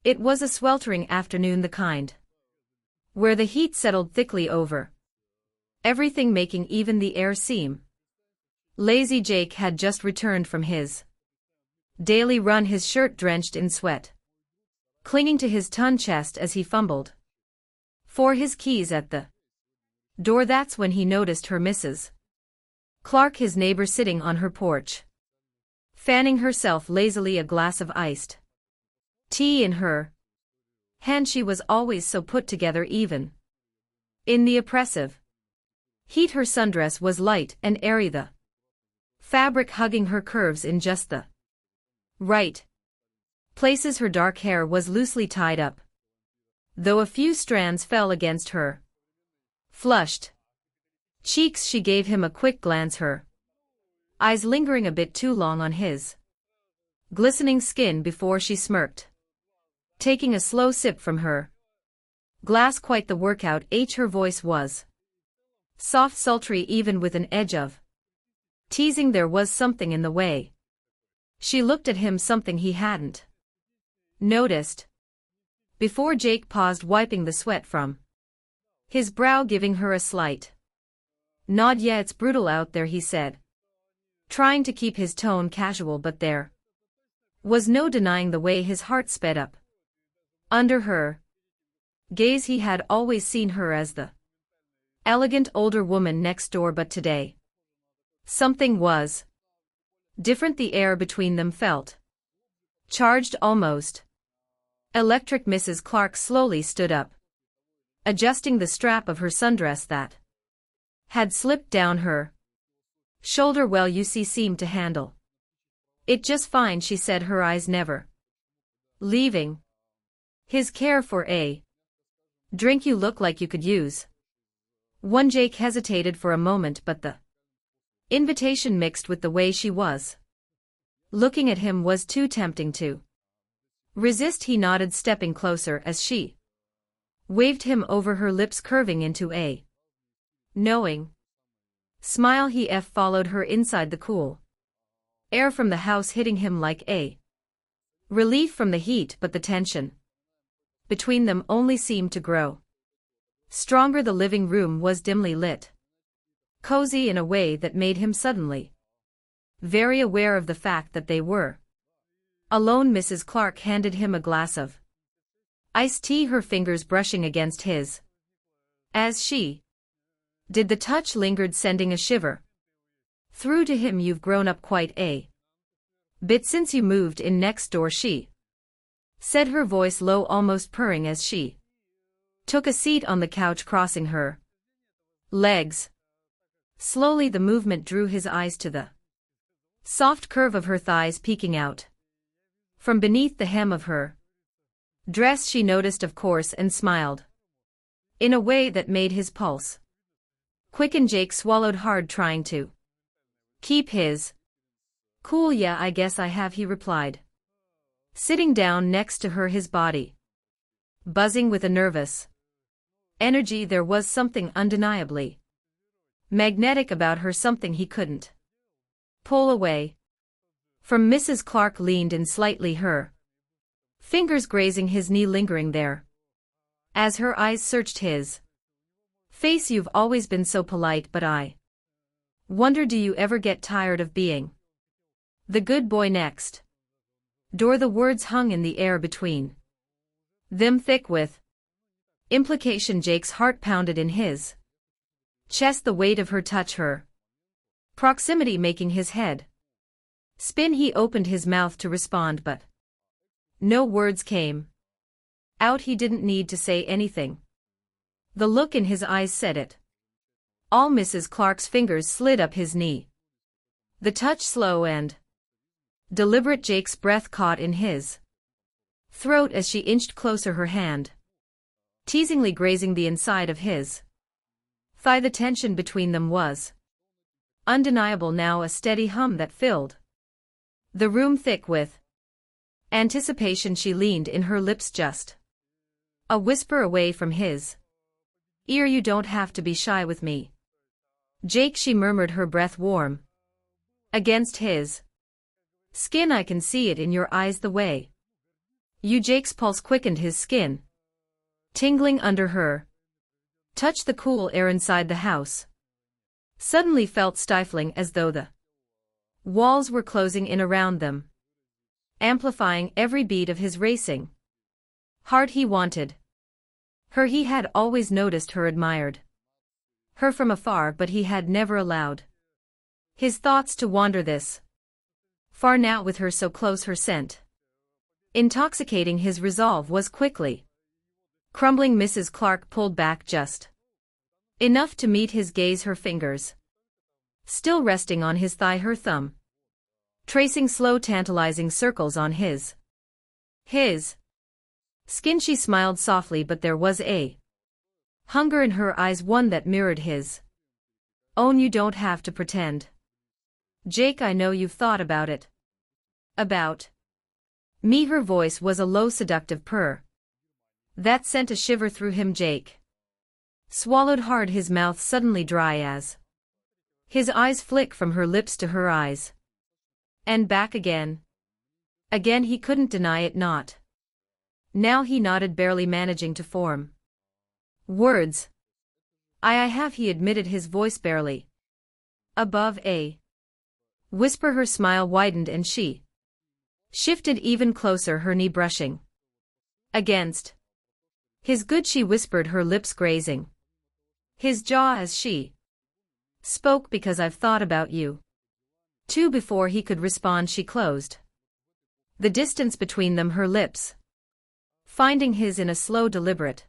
It was a sweltering afternoon, the kind where the heat settled thickly over everything, making even the air seem lazy. Jake had just returned from his daily run, his shirt drenched in sweat, clinging to his ton chest as he fumbled for his keys at the door. That's when he noticed her, Mrs. Clark, his neighbor, sitting on her porch, fanning herself lazily, a glass of iced tea in her hand. She was always so put together, even in the oppressive heat. Her sundress was light and airy, the fabric hugging her curves in just the right places. Her dark hair was loosely tied up, though a few strands fell against her flushed cheeks. She gave him a quick glance, her eyes lingering a bit too long on his glistening skin before she smirked, taking a slow sip from her glass. Quite the workout, Her voice was soft, sultry, even with an edge of teasing. There was something in the way she looked at him, something he hadn't noticed before. Jake paused, wiping the sweat from his brow, giving her a slight nod. Yeah, it's brutal out there, he said, trying to keep his tone casual, but there was no denying the way his heart sped up under her gaze. He had always seen her as the elegant older woman next door, but today something was different. The air between them felt charged, almost electric. Mrs. Clark slowly stood up, adjusting the strap of her sundress that had slipped down her shoulder. Well, you seem to handle it just fine, she said, her eyes never leaving his. Care for a drink? You look like you could use one. Jake hesitated for a moment, but the invitation, mixed with the way she was looking at him, was too tempting to resist. He nodded, stepping closer as she waved him over, her lips curving into a knowing smile. He followed her inside, the cool air from the house hitting him like a relief from the heat, but the tension between them only seemed to grow stronger. The living room was dimly lit, cozy in a way that made him suddenly very aware of the fact that they were alone. Mrs. Clark handed him a glass of iced tea, her fingers brushing against his as she did. The touch lingered, sending a shiver through to him. You've grown up quite a bit since you moved in next door, she said, her voice low, almost purring, as she took a seat on the couch, crossing her legs slowly. The movement drew his eyes to the soft curve of her thighs peeking out from beneath the hem of her dress. She noticed, of course, and smiled in a way that made his pulse quicken. Jake swallowed hard, trying to keep his cool. Yeah, I guess I have, he replied, sitting down next to her, his body buzzing with a nervous energy. There was something undeniably magnetic about her, something he couldn't pull away from. Mrs. Clark leaned in slightly, her fingers grazing his knee, lingering there as her eyes searched his face. You've always been so polite, but I wonder, do you ever get tired of being the good boy next door? The words hung in the air between them, thick with implication. Jake's heart pounded in his chest, the weight of her touch, her proximity, making his head spin. He opened his mouth to respond, but no words came out. He didn't need to say anything. The look in his eyes said it all. Mrs. Clark's fingers slid up his knee, the touch slow and deliberate. Jake's breath caught in his throat as she inched closer, her hand teasingly grazing the inside of his thigh. The tension between them was undeniable now, a steady hum that filled the room, thick with anticipation. She leaned in, her lips just a whisper away from his ear. You don't have to be shy with me, Jake, she murmured, her breath warm against his skin. I can see it in your eyes, the way Jake's pulse quickened, his skin tingling under her touch. The cool air inside the house suddenly felt stifling, as though the walls were closing in around them, amplifying every beat of his racing heart. He wanted her. He had always noticed her, admired her from afar, but he had never allowed his thoughts to wander this far. Now with her so close, her scent intoxicating, his resolve was quickly crumbling. Mrs. Clark pulled back just enough to meet his gaze, her fingers still resting on his thigh, her thumb tracing slow, tantalizing circles on his skin. She smiled softly, but there was a hunger in her eyes, one that mirrored his own. You don't have to pretend, Jake. I know you've thought about it. About me. Her voice was a low, seductive purr that sent a shiver through him. Jake swallowed hard, his mouth suddenly dry as his eyes flicked from her lips to her eyes and back again. Again he couldn't deny it, not now. He nodded, barely managing to form words. I have, he admitted, his voice barely above a whisper. Her smile widened and she shifted even closer, her knee brushing against his. Good, she whispered, her lips grazing his jaw as she spoke. Because I've thought about you too. Before he could respond, she closed the distance between them, her lips finding his in a slow, deliberate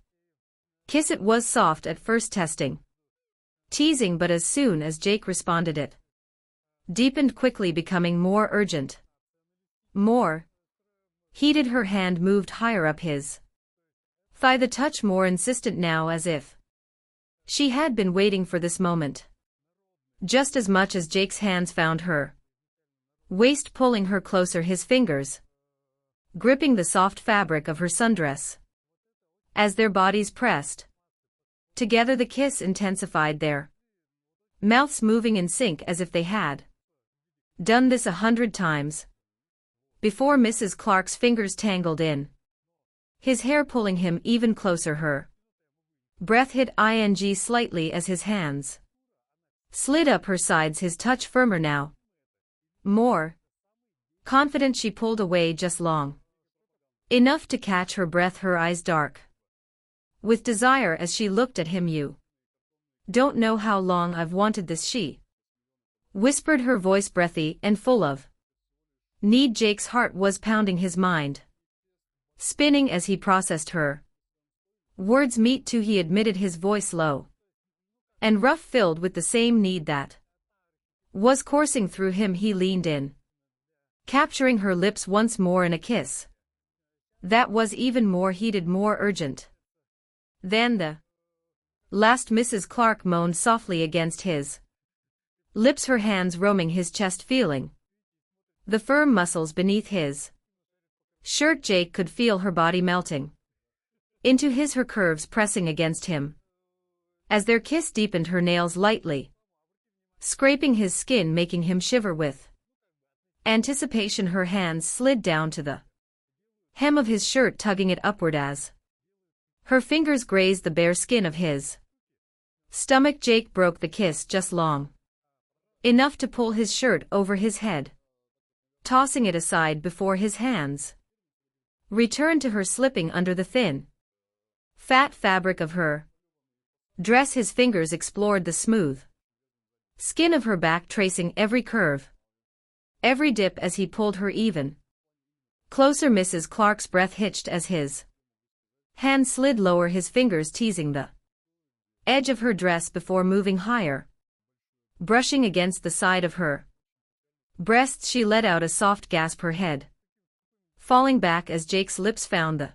kiss. It was soft at first, testing, teasing, but as soon as Jake responded, it deepened quickly, becoming more urgent, more heated. Her hand moved higher up his thigh, the touch more insistent now, as if she had been waiting for this moment just as much as Jake's hands found her waist, pulling her closer, his fingers gripping the soft fabric of her sundress. As their bodies pressed together, the kiss intensified, their mouths moving in sync, as if they had done this 100 times before. Mrs. Clark's fingers tangled in his hair, pulling him even closer. Her breath hit ing slightly as his hands slid up her sides, his touch firmer now, more confident. She pulled away just long enough to catch her breath, her eyes dark with desire as she looked at him. You don't know how long I've wanted this, she whispered, her voice breathy and full of need. Jake's heart was pounding, his mind spinning as he processed her words. Me too, he admitted, his voice low and rough, filled with the same need that was coursing through him. He leaned in, capturing her lips once more in a kiss that was even more heated, more urgent than the last. Mrs. Clark moaned softly against his lips, her hands roaming his chest, feeling the firm muscles beneath his shirt. Jake could feel her body melting into his, her curves pressing against him as their kiss deepened, her nails lightly scraping his skin, making him shiver with anticipation. Her hands slid down to the hem of his shirt, tugging it upward as her fingers grazed the bare skin of his stomach. Jake broke the kiss just long enough to pull his shirt over his head, tossing it aside before his hands returned to her, slipping under the thin, fat fabric of her dress. His fingers explored the smooth skin of her back, tracing every curve, every dip as he pulled her even closer. Mrs. Clark's breath hitched as his hand slid lower, his fingers teasing the edge of her dress before moving higher, brushing against the side of her breasts. She let out a soft gasp, her head falling back as Jake's lips found the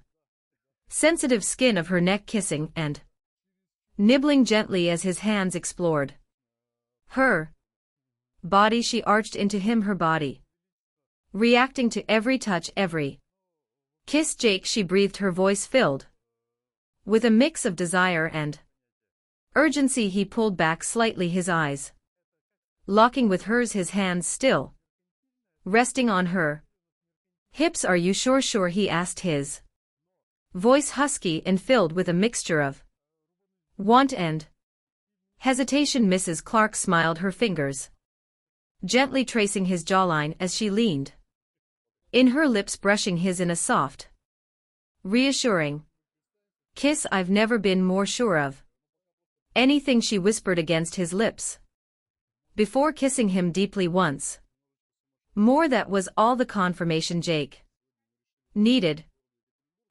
sensitive skin of her neck, kissing and nibbling gently as his hands explored her body. She arched into him, her body reacting to every touch, every kiss. Jake, she breathed, her voice filled with a mix of desire and urgency. He pulled back slightly, his eyes locking with hers, his hands still resting on her Hips, are you sure he asked, his voice husky and filled with a mixture of want and hesitation. Mrs. Clark smiled, her fingers gently tracing his jawline as she leaned in, her lips brushing his in a soft, reassuring kiss. I've never been more sure of anything, she whispered against his lips before kissing him deeply once more. That was all the confirmation Jake needed.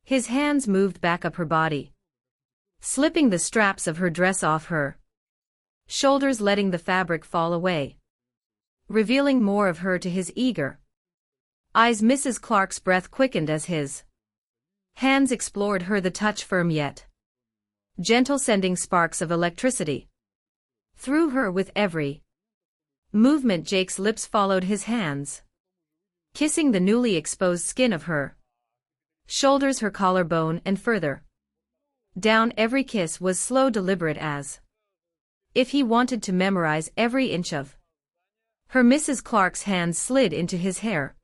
His hands moved back up her body, slipping the straps of her dress off her shoulders, letting the fabric fall away, revealing more of her to his eager eyes. Mrs. Clark's breath quickened as his hands explored her, the touch firm yet gentle, sending sparks of electricity through her with every movement. Jake's lips followed his hands, kissing the newly exposed skin of her shoulders, her collarbone, and further down. Every kiss was slow, deliberate, as if he wanted to memorize every inch of her. Mrs. Clark's hands slid into his hair,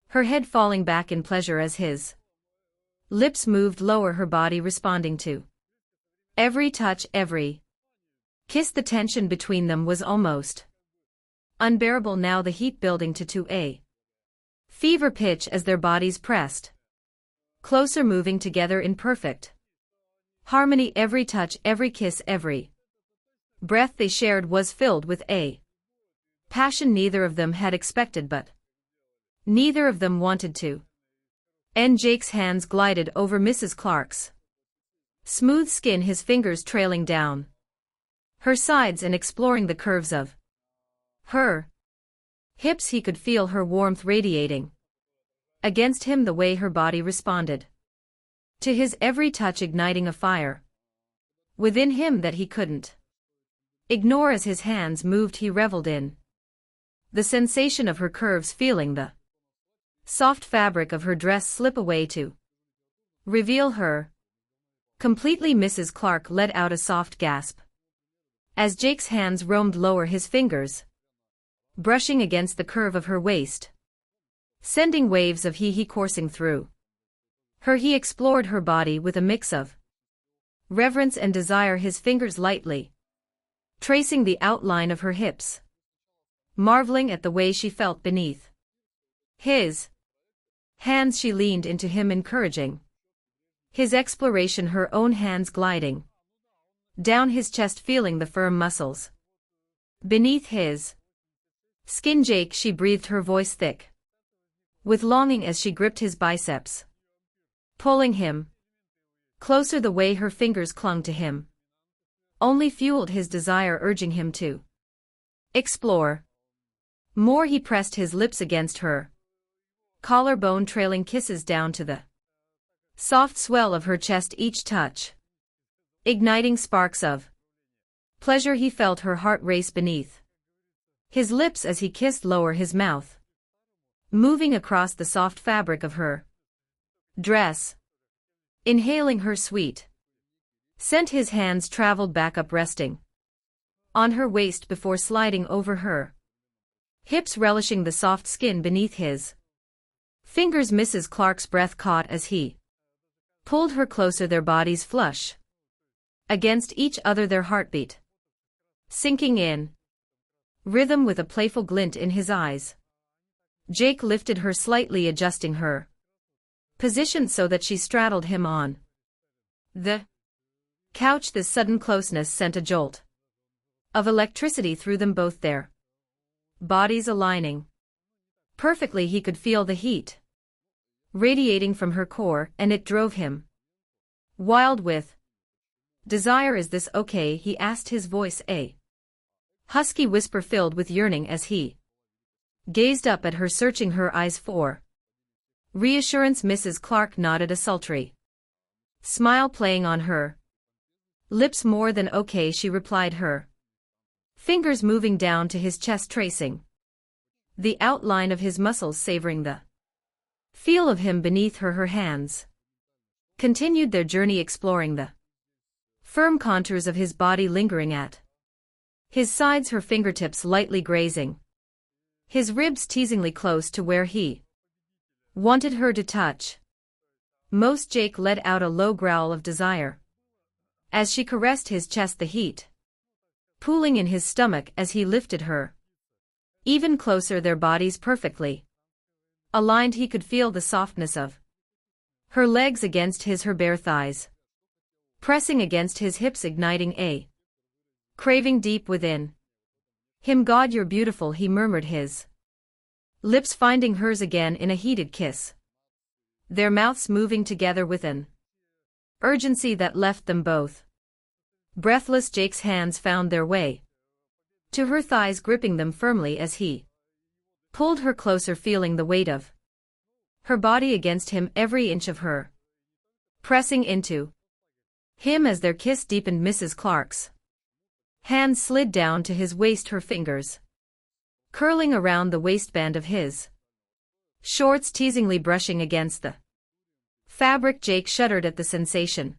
her head falling back in pleasure as his lips moved lower, her body responding to every touch, every kiss. The tension between them was almost unbearable now, the heat building to a fever pitch as their bodies pressed closer, moving together in perfect harmony. Every touch, every kiss, every breath they shared was filled with a passion neither of them had expected, but neither of them wanted to end. Jake's hands glided over Mrs. Clark's smooth skin, his fingers trailing down her sides and exploring the curves of her hips. He could feel her warmth radiating against him, the way her body responded to his every touch, igniting a fire within him that he couldn't ignore. As his hands moved, he reveled in the sensation of her curves, feeling the soft fabric of her dress slip away to reveal her completely. Mrs. Clark let out a soft gasp as Jake's hands roamed lower, his fingers brushing against the curve of her waist, sending waves of he coursing through her. He explored her body with a mix of reverence and desire, his fingers lightly tracing the outline of her hips, marveling at the way she felt beneath his hands. She leaned into him, encouraging his exploration, her own hands gliding down his chest, feeling the firm muscles beneath his skin. Jake, she breathed, her voice thick with longing as she gripped his biceps, pulling him closer. The way her fingers clung to him only fueled his desire, urging him to explore more. He pressed his lips against her collarbone, trailing kisses down to the soft swell of her chest, each touch igniting sparks of pleasure. He felt her heart race beneath his lips as he kissed lower, his mouth moving across the soft fabric of her dress, inhaling her sweet scent. His hands traveled back up, resting on her waist before sliding over her hips, relishing the soft skin beneath his fingers. Mrs. Clark's breath caught as he pulled her closer, their bodies flush against each other, their heartbeat sinking in rhythm with a playful glint in his eyes. Jake lifted her slightly, adjusting her position so that she straddled him on the couch. This sudden closeness sent a jolt of electricity through them both, their bodies aligning perfectly. He could feel the heat radiating from her core, and it drove him wild with desire. Is this okay? He asked, his voice a husky whisper filled with yearning as he gazed up at her, searching her eyes for reassurance. Mrs. Clark nodded, a sultry smile playing on her lips. More than okay, she replied, her fingers moving down to his chest, tracing the outline of his muscles, savoring the feel of him beneath her. Her hands continued their journey, exploring the firm contours of his body, lingering at his sides, her fingertips lightly grazing his ribs, teasingly close to where he Wanted her to touch. Most Jake let out a low growl of desire. As she caressed his chest, the heat pooling in his stomach as he lifted her even closer, their bodies perfectly aligned. He could feel the softness of her legs against her bare thighs, pressing against his hips, igniting a craving deep within him. "God, you're beautiful," he murmured, his lips finding hers again in a heated kiss, their mouths moving together with an urgency that left them both breathless. Jake's hands found their way to her thighs, gripping them firmly as he pulled her closer, feeling the weight of her body against him, every inch of her pressing into him. As their kiss deepened, Mrs. Clark's hands slid down to his waist, her fingers curling around the waistband of his shorts, teasingly brushing against the fabric. Jake shuddered at the sensation,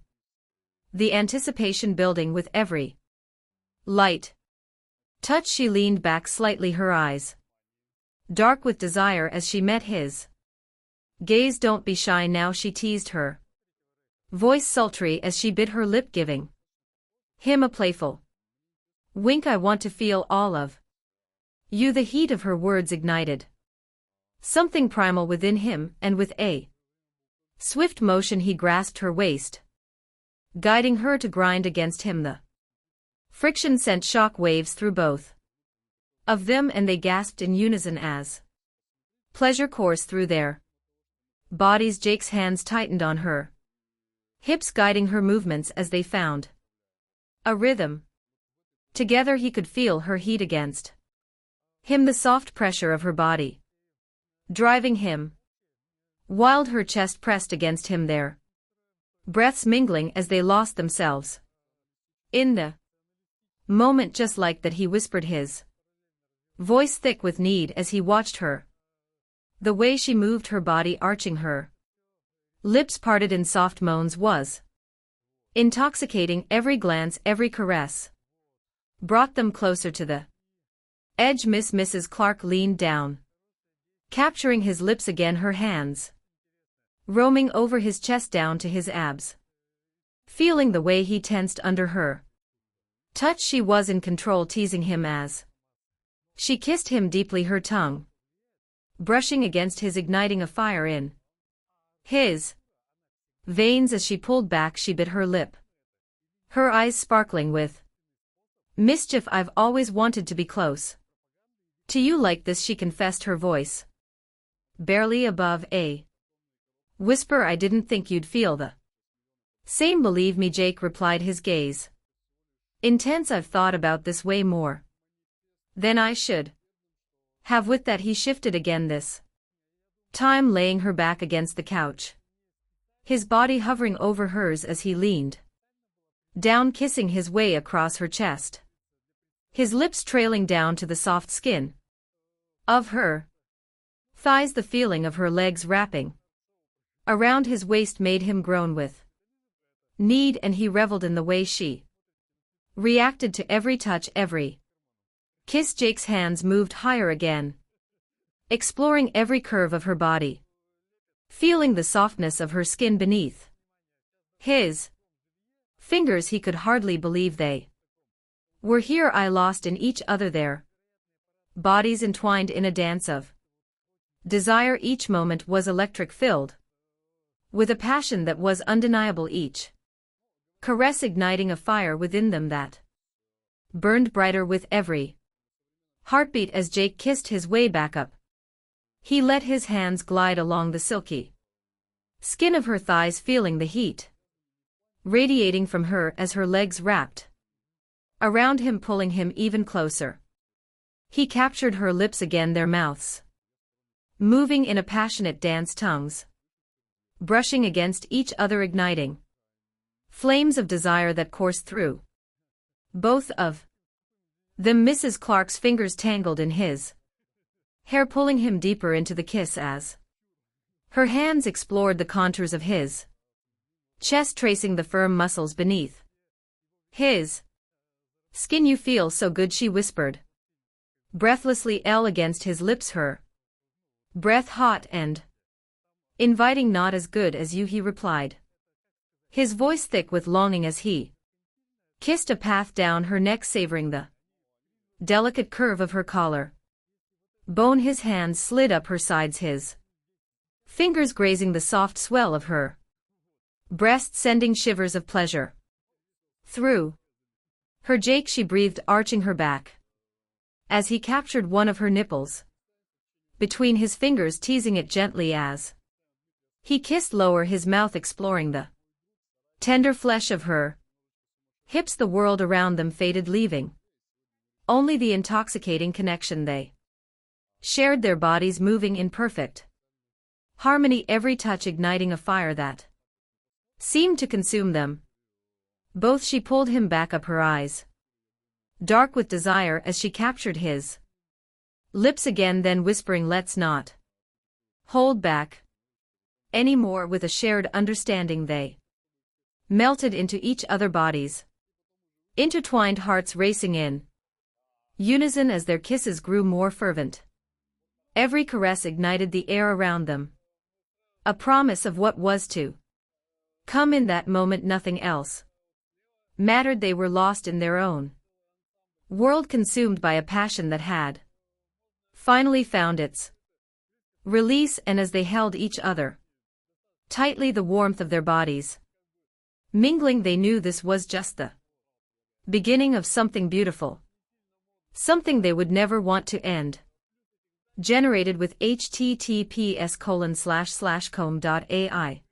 the anticipation building with every light touch. She leaned back slightly, her eyes dark with desire as she met his gaze. "Don't be shy now," she teased, her voice sultry as she bit her lip, giving him a playful wink. "I want to feel all of you." The heat of her words ignited something primal within him, and with a swift motion he grasped her waist, guiding her to grind against him. The friction sent shock waves through both of them, and they gasped in unison as pleasure coursed through their bodies. Jake's hands tightened on her hips, guiding her movements as they found a rhythm together. He could feel her heat against him, the soft pressure of her body driving him wild, her chest pressed against him, their breaths mingling as they lost themselves in the moment. Just like that, he whispered, his voice thick with need as he watched her, the way she moved her body, arching her lips parted in soft moans, was intoxicating. Every glance, every caress brought them closer to the edge. Mrs. Clark leaned down, capturing his lips again, her hands roaming over his chest down to his abs. Feeling the way he tensed under her touch, she was in control, teasing him as she kissed him deeply, her tongue brushing against his, igniting a fire in his veins. As she pulled back, she bit her lip, her eyes sparkling with mischief. "I've always wanted to be close to you like this," she confessed, her voice barely above a whisper. "I didn't think you'd feel the same, believe me," Jake replied, his gaze intense. "I've thought about this way more than I should have." With that, he shifted again, this time laying her back against the couch, his body hovering over hers as he leaned down, kissing his way across her chest, his lips trailing down to the soft skin of her thighs. The feeling of her legs wrapping around his waist made him groan with need, and he reveled in the way she reacted to every touch, every kiss. Jake's hands moved higher again, exploring every curve of her body, feeling the softness of her skin beneath his fingers. He could hardly believe they were here, I lost in each other, their bodies entwined in a dance of desire. Each moment was electric, filled with a passion that was undeniable, each caress igniting a fire within them that burned brighter with every heartbeat. As Jake kissed his way back up, he let his hands glide along the silky skin of her thighs, feeling the heat radiating from her as her legs wrapped around him, pulling him even closer. He captured her lips again, their mouths moving in a passionate dance, tongues brushing against each other, igniting flames of desire that coursed through both of them. Mrs. Clark's fingers tangled in his hair, pulling him deeper into the kiss as her hands explored the contours of his chest, tracing the firm muscles beneath his skin. "You feel so good," she whispered breathlessly, against his lips, her breath hot and Inviting, not as good as you, he replied. His voice thick with longing as he kissed a path down her neck, savoring the delicate curve of her collar. Bone, his hands slid up her sides, his fingers grazing the soft swell of her breast, sending shivers of pleasure through her. Jake, she breathed, arching her back as he captured one of her nipples between his fingers, teasing it gently as he kissed lower, his mouth exploring the tender flesh of her hips. The world around them faded, leaving only the intoxicating connection they shared, their bodies moving in perfect harmony, every touch igniting a fire that seemed to consume them both. She pulled him back up, her eyes dark with desire as she captured his lips again, then whispering, "Let's not hold back anymore." With a shared understanding they melted into each other's bodies, intertwined, hearts racing in unison as their kisses grew more fervent. Every caress ignited the air around them, a promise of what was to come. In that moment nothing else mattered. They were lost in their own world, consumed by a passion that had finally found its release. And as they held each other tightly, the warmth of their bodies mingling, they knew this was just the beginning of something beautiful, something they would never want to end. Generated with https://com.ai